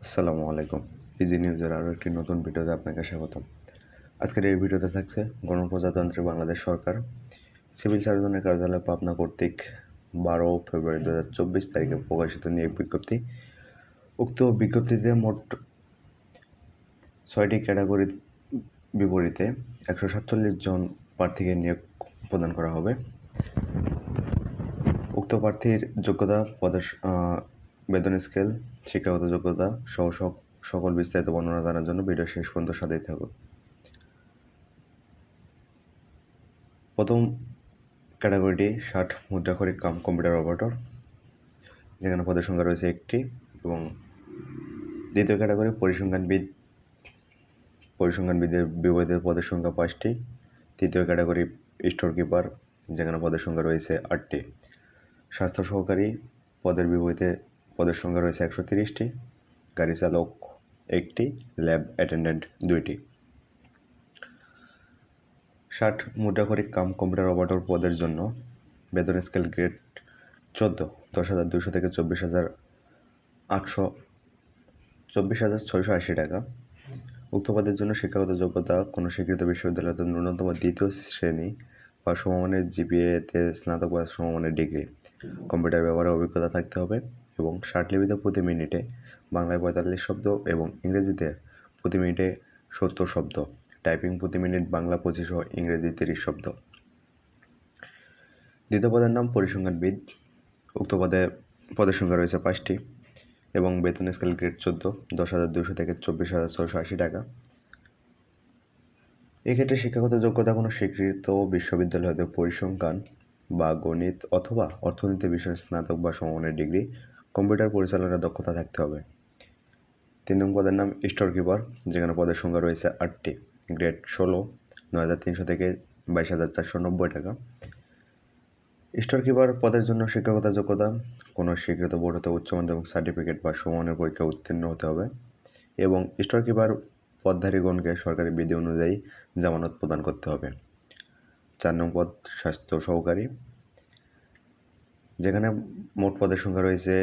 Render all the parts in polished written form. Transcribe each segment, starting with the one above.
আসসালামু আলাইকুম। ইজি নিউজের আরও একটি নতুন ভিডিওতে আপনাকে স্বাগতম। আজকের এই ভিডিওতে থাকছে গণপ্রজাতন্ত্রী বাংলাদেশ সরকার সিভিল সার্জনের কার্যালয় পাবনা কর্তৃক 12 ফেব্রুয়ারি 2024 তারিখে প্রকাশিত নিয়োগ বিজ্ঞপ্তি। উক্ত বিজ্ঞপ্তিতে মোট 6টি ক্যাটাগরির বিপরীতে 147 জন প্রার্থীকে নিয়োগ প্রদান করা হবে। উক্ত প্রার্থীর যোগ্যতা, পদের বেতন স্কেল, শিক্ষাগত যোগ্যতা সহ সকল বিস্তারিত বর্ণনা জানার জন্য ভিডিও শেষ পর্যন্ত সাথেই থাকুন। প্রথম ক্যাটাগরিটি 60 মুদ্রাক্ষরিক কাম কম্পিউটার অপারেটর, যেখানে পদের সংখ্যা রয়েছে একটি, এবং দ্বিতীয় ক্যাটাগরি পরিসংখ্যানবিদের বিপরীতে পদের সংখ্যা 5টি। তৃতীয় ক্যাটাগরি স্টোর কিপার, যেখানে পদের সংখ্যা রয়েছে 8টি। স্বাস্থ্য সহকারী পদের বিপরীতে পদের সংখ্যা রয়েছে 130টি। গাড়ি চালক 1টি, ল্যাব অ্যাটেন্ডেন্ট 2টি। 60 মুদ্রাক্ষরিক কাম কম্পিউটার অপারেটর পদের জন্য বেতন স্কেল গ্রেড 14, 10,200 থেকে 24,680 টাকা। উক্ত পদের জন্য শিক্ষাগত যোগ্যতা কোনো স্বীকৃত বিশ্ববিদ্যালয়তে ন্যূনতম দ্বিতীয় শ্রেণী বা সমমানের জিপিএতে স্নাতক বা সমমানের ডিগ্রি, কম্পিউটার ব্যবহারের অভিজ্ঞতা থাকতে হবে এবং 60 লিপিতে প্রতি মিনিটে বাংলায় 45 শব্দ এবং ইংরেজিতে প্রতি মিনিটে 70 শব্দ, টাইপিং প্রতি মিনিট বাংলা 25 ও ইংরেজি 30 শব্দ। দ্বিতীয় পদের নাম পরিসংখ্যানবিদ। উক্ত পদের সংখ্যা রয়েছে 5টি এবং বেতন স্কেল গ্রেড 14, 10,200 থেকে 24,680 টাকা। এক্ষেত্রে শিক্ষাগত যোগ্যতা কোনো স্বীকৃত বিশ্ববিদ্যালয় হতে পরিসংখ্যান বা গণিত অথবা অর্থনীতি বিষয়ে স্নাতক বা সমমানের ডিগ্রি, কম্পিউটার পরিচালনার দক্ষতা থাকতে হবে। 3 নং পদের নাম স্টোর কিপার, যেখানে পদের সংখ্যা রয়েছে 8টি, গ্রেড 16, 9,300 থেকে 22,490 টাকা। স্টোর কিপার পদের জন্য শিক্ষাগত যোগ্যতা কোনো স্বীকৃত বোর্ড হতে উচ্চ মাধ্যমিক সার্টিফিকেট বা সমমানের পরীক্ষা উত্তীর্ণ হতে হবে এবং স্টোর কিপার পদধারীগণকে সরকারি বিধি অনুযায়ী জামানত প্রদান করতে হবে। 4 নং পদ স্বাস্থ্য সহকারী, যেখানে মোট পদের সংখ্যা রয়েছে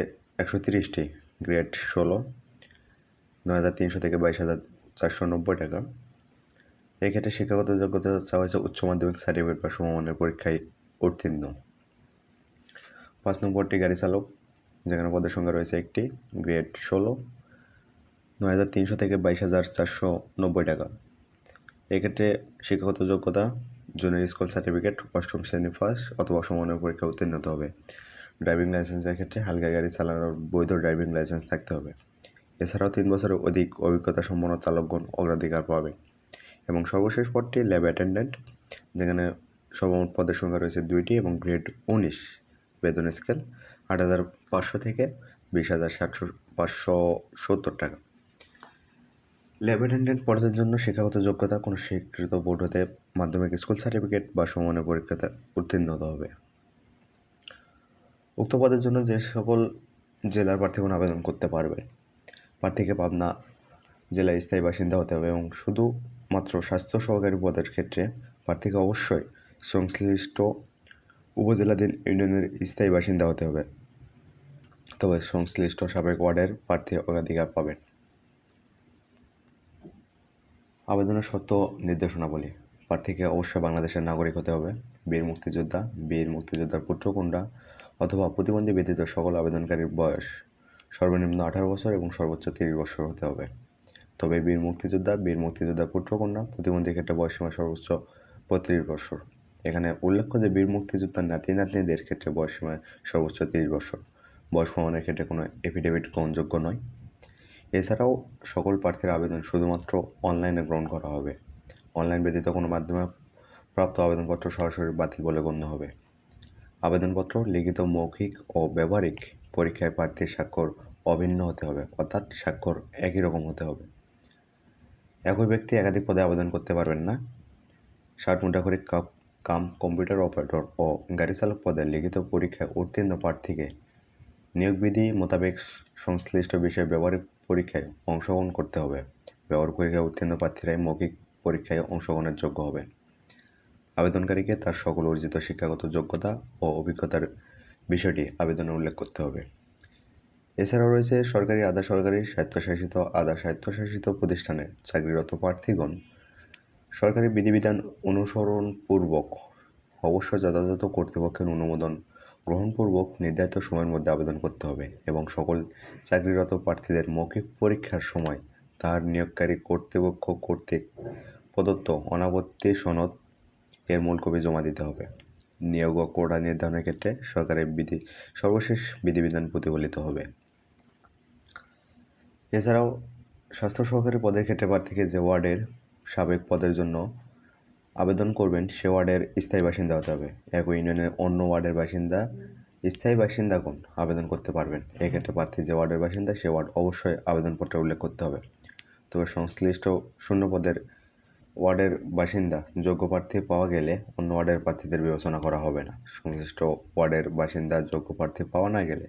130টি, গ্রেড 16, 9,300 থেকে 22,490 টাকা। এক্ষেত্রে শিক্ষাগত যোগ্যতা চাওয়া হয়েছে উচ্চ মাধ্যমিক সার্টিফিকেট বা সমমানের পরীক্ষায় উত্তীর্ণ। 5 নং পদটি গাড়ি চালক, যেখানে পদের সংখ্যা রয়েছে একটি, গ্রেড 16, 9,300 থেকে 22,490 টাকা। এক্ষেত্রে শিক্ষাগত যোগ্যতা জুনিয়র স্কুল সার্টিফিকেট, 8ম শ্রেণী পাস অথবা সমমানের পরীক্ষা উত্তীর্ণ হতে হবে। ড্রাইভিং লাইসেন্সের ক্ষেত্রে হালকা গাড়ি চালানোর বৈধ ড্রাইভিং লাইসেন্স থাকতে হবে। এছাড়াও 3 বছরের অধিক অভিজ্ঞতা সম্পন্ন চালকগণ অগ্রাধিকার পাবে। এবং সর্বশেষ পদটি ল্যাব অ্যাটেন্ডেন্ট, যেখানে সর্বমোট পদের সংখ্যা রয়েছে 2টি এবং গ্রেড 19, বেতন স্কেল 8,500 থেকে 20,570 টাকা। ল্যাব অ্যাটেন্ডেন্ট পদের জন্য শিক্ষাগত যোগ্যতা কোনো স্বীকৃত বোর্ড হতে মাধ্যমিক স্কুল সার্টিফিকেট বা সমমানের পরীক্ষাতে উত্তীর্ণ হতে হবে। উক্ত পদের জন্য যে সকল জেলার প্রার্থীগণ আবেদন করতে পারবে, প্রার্থীকে পাবনা জেলায় স্থায়ী বাসিন্দা হতে হবে এবং শুধুমাত্র স্বাস্থ্য সহকারী পদের ক্ষেত্রে প্রার্থীকে অবশ্যই সংশ্লিষ্ট উপজেলাধীন ইউনিয়নের স্থায়ী বাসিন্দা হতে হবে, তবে সংশ্লিষ্ট সাবেক ওয়ার্ডের প্রার্থী অগ্রাধিকার পাবেন। আবেদনের শর্ত নির্দেশনাবলী: প্রার্থীকে অবশ্যই বাংলাদেশের নাগরিক হতে হবে, বীর মুক্তিযোদ্ধার পুত্রকন্যা অথবা প্রতিবন্ধী ব্যতীত সকল আবেদনকারীর বয়স সর্বনিম্ন 18 বছর এবং সর্বোচ্চ 30 বছর হতে হবে। তবে বীর মুক্তিযোদ্ধার পুত্রকন্যা, প্রতিবন্ধীর ক্ষেত্রে বয়সসীমা সর্বোচ্চ 35 বছর। এখানে উল্লেখ্য যে বীর মুক্তিযোদ্ধার নাতি নাতনিদের ক্ষেত্রে বয়সসীমা সর্বোচ্চ 30 বছর। বয়স প্রমাণের ক্ষেত্রে কোনো এফিডেভিট গ্রহণযোগ্য নয়। এছাড়াও সকল প্রার্থীর আবেদন শুধুমাত্র অনলাইনে গ্রহণ করা হবে। অনলাইন ব্যতীত কোনো মাধ্যমে প্রাপ্ত আবেদনপত্র সরাসরি বাতিল বলে গণ্য হবে। আবেদনপত্র লিখিত, মৌখিক ও ব্যবহারিক পরীক্ষায় প্রার্থীর স্বাক্ষর অভিন্ন হতে হবে, অর্থাৎ স্বাক্ষর একই রকম হতে হবে। একই ব্যক্তি একাধিক পদে আবেদন করতে পারবেন না। 60 মুদ্রাক্ষরিক কাম কম্পিউটার অপারেটর ও গাড়ি চালক পদে লিখিত পরীক্ষায় উত্তীর্ণ প্রার্থীকে নিয়োগ বিধি মোতাবেক সংশ্লিষ্ট বিষয়ে ব্যবহারিক পরীক্ষায় অংশগ্রহণ করতে হবে। ব্যবহারিক পরীক্ষায় উত্তীর্ণ প্রার্থীরাই মৌখিক পরীক্ষায় অংশগ্রহণের যোগ্য হবেন। আবেদনকারীকে তার সকল অর্জিত শিক্ষাগত যোগ্যতা ও অভিজ্ঞতার বিষয়টি আবেদনে উল্লেখ করতে হবে। এছাড়াও রয়েছে সরকারি, আধা সরকারি, স্বায়ত্তশাসিত, আধা স্বায়ত্তশাসিত প্রতিষ্ঠানে চাকরিরত প্রার্থীগণ সরকারি বিধিবিধান অনুসরণপূর্বক অবশ্য যথাযথ কর্তৃপক্ষের অনুমোদন গ্রহণপূর্বক নির্ধারিত সময়ের মধ্যে আবেদন করতে হবে এবং সকল চাকরিরত প্রার্থীদের মৌখিক পরীক্ষার সময় তার নিয়োগকারী কর্তৃপক্ষ কর্তৃক প্রদত্ত অনাপত্তি সনদ এর মূল কপি জমা দিতে হবে। নিয়োগ ও কোটা নির্ধারণের ক্ষেত্রে সরকারের সর্বশেষ বিধিবিধান প্রতিফলিত হবে। এছাড়াও স্বাস্থ্য সহকারী পদের ক্ষেত্রে প্রার্থীকে যে ওয়ার্ডের সাবেক পদের জন্য আবেদন করবেন সে ওয়ার্ডের স্থায়ী বাসিন্দা হতে হবে। একই ইউনিয়নের অন্য ওয়ার্ডের বাসিন্দা স্থায়ী বাসিন্দাগণ আবেদন করতে পারবেন। এক্ষেত্রে প্রার্থী যে ওয়ার্ডের বাসিন্দা সে ওয়ার্ড অবশ্যই আবেদনপত্রে উল্লেখ করতে হবে। তবে সংশ্লিষ্ট শূন্য পদের ওয়ার্ডের বাসিন্দা যোগ্য প্রার্থী পাওয়া গেলে অন্য ওয়ার্ডের প্রার্থীদের বিবেচনা করা হবে না। সংশ্লিষ্ট ওয়ার্ডের বাসিন্দা যোগ্য প্রার্থী পাওয়া না গেলে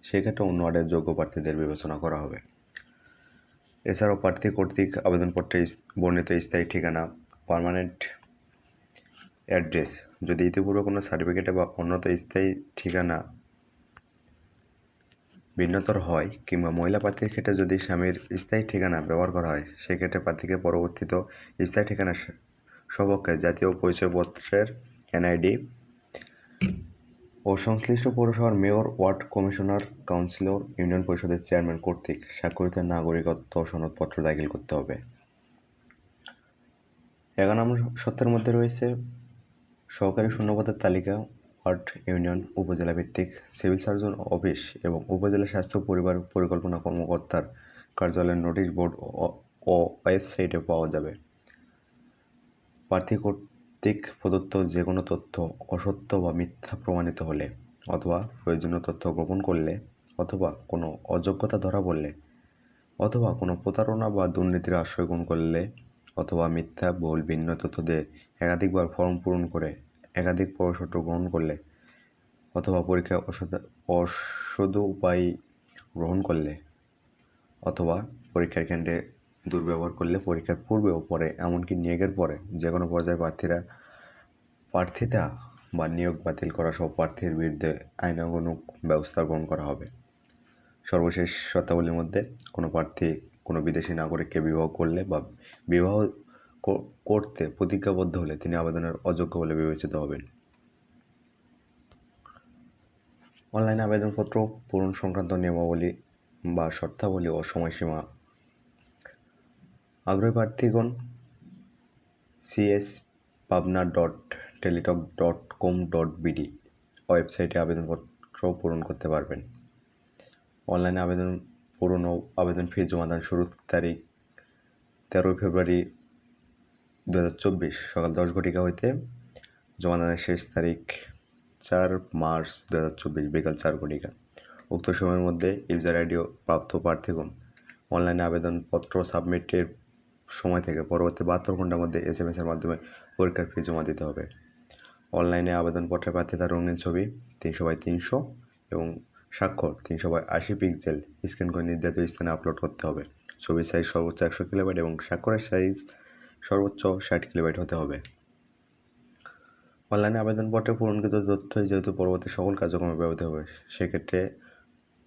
সেক্ষেত্রে অন্য ওয়ার্ডের যোগ্য প্রার্থীদের বিবেচনা করা হবে। এছাড়াও প্রার্থী কর্তৃক আবেদনপত্রে বর্ণিত স্থায়ী ঠিকানা, পার্মানেন্ট অ্যাড্রেস যদি ইতিপূর্বে কোনো সার্টিফিকেটে বা অন্যত স্থায়ী ঠিকানা ভিন্নতর হয় কিংবা মহিলা প্রার্থীর ক্ষেত্রে যদি স্বামীর স্থায়ী ঠিকানা ব্যবহার করা হয় সেক্ষেত্রে প্রার্থীকে পরবর্তীত স্থায়ী ঠিকানা সপক্ষে জাতীয় পরিচয়পত্রের এনআইডি ও সংশ্লিষ্ট পৌরসভার mayor, ward commissioner, councillor, union পরিষদের চেয়ারম্যান কর্তৃক স্বাক্ষরিত নাগরিকত্ব সনদপত্র দাখিল করতে হবে। 11 নম্বর শর্তের মধ্যে রয়েছে সহকারী শূন্যপদের তালিকা ওয়ার্ড, ইউনিয়ন, উপজেলা ভিত্তিক সিভিল সার্জন অফিস এবং উপজেলা স্বাস্থ্য পরিবার পরিকল্পনা কর্মকর্তার কার্যালয়ের নোটিশ বোর্ড ও ওয়েবসাইটে পাওয়া যাবে। প্রার্থী কর্তৃক প্রদত্ত যে কোনো তথ্য অসত্য বা মিথ্যা প্রমাণিত হলে অথবা প্রয়োজনীয় তথ্য গোপন করলে অথবা কোনো অযোগ্যতা ধরা পড়লে অথবা কোনো প্রতারণা বা দুর্নীতির আশ্রয় গ্রহণ করলে অথবা মিথ্যা, ভুল, ভিন্ন তথ্য দিয়ে একাধিকবার ফর্ম পূরণ করে একাধিক প্রবেশপত্র গ্রহণ করলে অথবা পরীক্ষায় অসদুপায় গ্রহণ করলে অথবা পরীক্ষার কেন্দ্রে দুর্ব্যবহার করলে পরীক্ষার পূর্বে ও পরে এমনকি নিয়োগের পরে যে কোনো পর্যায়ে প্রার্থিতা বা নিয়োগ বাতিল করা সহ প্রার্থীর বিরুদ্ধে আইনানুগ ব্যবস্থা গ্রহণ করা হবে। সর্বশেষ শর্তাবলীর মধ্যে কোনো প্রার্থী কোনো বিদেশি নাগরিককে বিবাহ করলে বা বিবাহ করতে প্রতিজ্ঞাবদ্ধ হলে তিনি আবেদনের অযোগ্য বলে বিবেচিত হবেন। অনলাইনে আবেদনপত্র পূরণ সংক্রান্ত নিয়মাবলী বা শর্তাবলী ও সময়সীমা। আগ্রহী প্রার্থীগণ cs.pabna.teletalk.com.bd ওয়েবসাইটে আবেদনপত্র পূরণ করতে পারবেন। অনলাইনে আবেদন পূরণ ও আবেদন ফি জমাদান শুরুর তারিখ 13 ফেব্রুয়ারি 2024 সকাল 10 ঘটিকা হইতে জমাদানের শেষ তারিখ 4 মার্চ 2024 বিকাল 4 ঘটিকা। উক্ত সময়ের মধ্যে ইউজার আইডি প্রাপ্ত প্রার্থীগণ অনলাইনে আবেদনপত্র সাবমিটের সময় থেকে পরবর্তী 72 ঘন্টার মধ্যে SMS এর মাধ্যমে পরীক্ষার ফি জমা দিতে হবে। অনলাইনে আবেদনপত্রে প্রার্থীদের রঙিন ছবি 300x300 এবং স্বাক্ষর 300x80 পিক্সেল স্ক্যান করে নির্ধারিত স্থানে আপলোড করতে হবে। ছবির সাইজ সর্বোচ্চ 100 কিলোবাইট এবং স্বাক্ষরের সাইজ সর্বোচ্চ 60 কিলোবাইট হতে হবে। অনলাইনে আবেদনপত্রে পূরণকৃত তথ্যই যেহেতু পরবর্তী সকল কার্যক্রমে ব্যবহৃত হবে সেক্ষেত্রে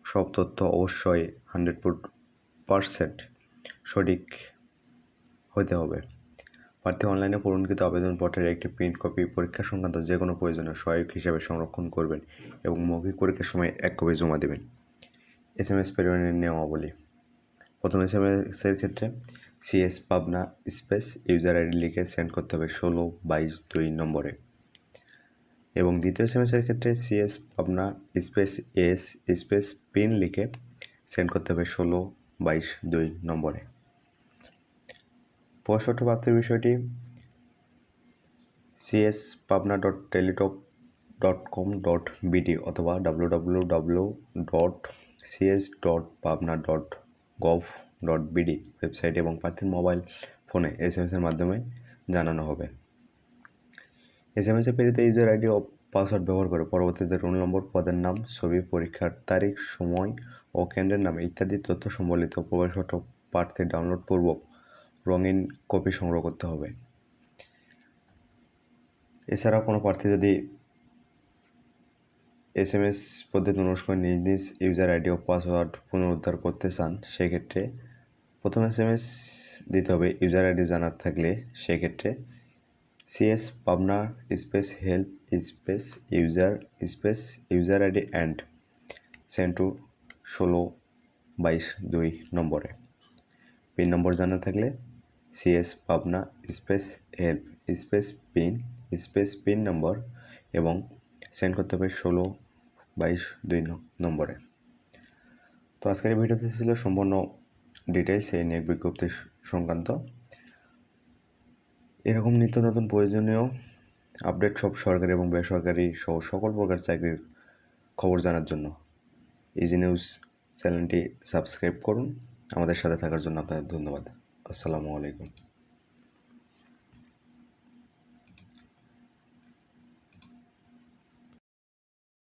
সব তথ্য অবশ্যই 100% সঠিক হতে হবে। প্রার্থী অনলাইনে পূরণকৃত আবেদনপত্রের একটি প্রিন্ট কপি পরীক্ষা সংক্রান্ত যে কোনো প্রয়োজনীয় সহায়ক হিসাবে সংরক্ষণ করবেন এবং মৌখিক পরীক্ষার সময় 1 কপি জমা দেবেন। SMS প্রেরণের নিয়মাবলী। প্রথম SMS এর ক্ষেত্রে CS Pabna space user ID লিখে সেন্ড করতে হবে 1622 নম্বরে এবং দ্বিতীয় SMS এর ক্ষেত্রে CS Pabna space S space pin লিখে সেন্ড করতে হবে 1622 নম্বরে। প্রশ্নপত্র প্রাপ্তির বিষয়টি cs.pabna.teletalk.com.bd অথবা www.cs.pabna.gov.bd ওয়েবসাইট এবং প্রার্থীর মোবাইল ফোনে SMS এর মাধ্যমে জানানো হবে। SMS এ প্রেরিত ইউজার আইডি ও পাসওয়ার্ড ব্যবহার করে পরবর্তীতে রোল নম্বর, পদের নাম, ছবি, পরীক্ষার তারিখ, সময় ও কেন্দ্রের নাম ইত্যাদি তথ্য সম্বলিত প্রবেশপত্র প্রার্থীর ডাউনলোড পূর্বক রঙিন কপি সংগ্রহ করতে হবে। এছাড়াও কোনো প্রার্থী যদি SMS পদ্ধতি অনুসরণ করে নিজ নিজ ইউজার আইডি ও পাসওয়ার্ড পুনরুদ্ধার করতে চান, সেক্ষেত্রে প্রথম SMS দিতে হবে। ইউজার আইডি জানার থাকলে সেক্ষেত্রে CS Pabna space help space user ID and send to 1622 নম্বরে। পিন নম্বর জানা থাকলে CS Pabna space help space pin নম্বর এবং সেন্ড করতে হবে 1622 নম্বরে। তো আজকের এই ভিডিওতে ছিল সম্পূর্ণ ডিটেলস এই নিয়োগ বিজ্ঞপ্তি সংক্রান্ত। এরকম নিত্য নতুন প্রয়োজনীয় আপডেট সব সরকারি এবং বেসরকারি সহ সকল প্রকার চাকরির খবর জানার জন্য ইজি নিউজ চ্যানেলটি সাবস্ক্রাইব করুন। আমাদের সাথে থাকার জন্য আপনাদের ধন্যবাদ। আসসালামু আলাইকুম।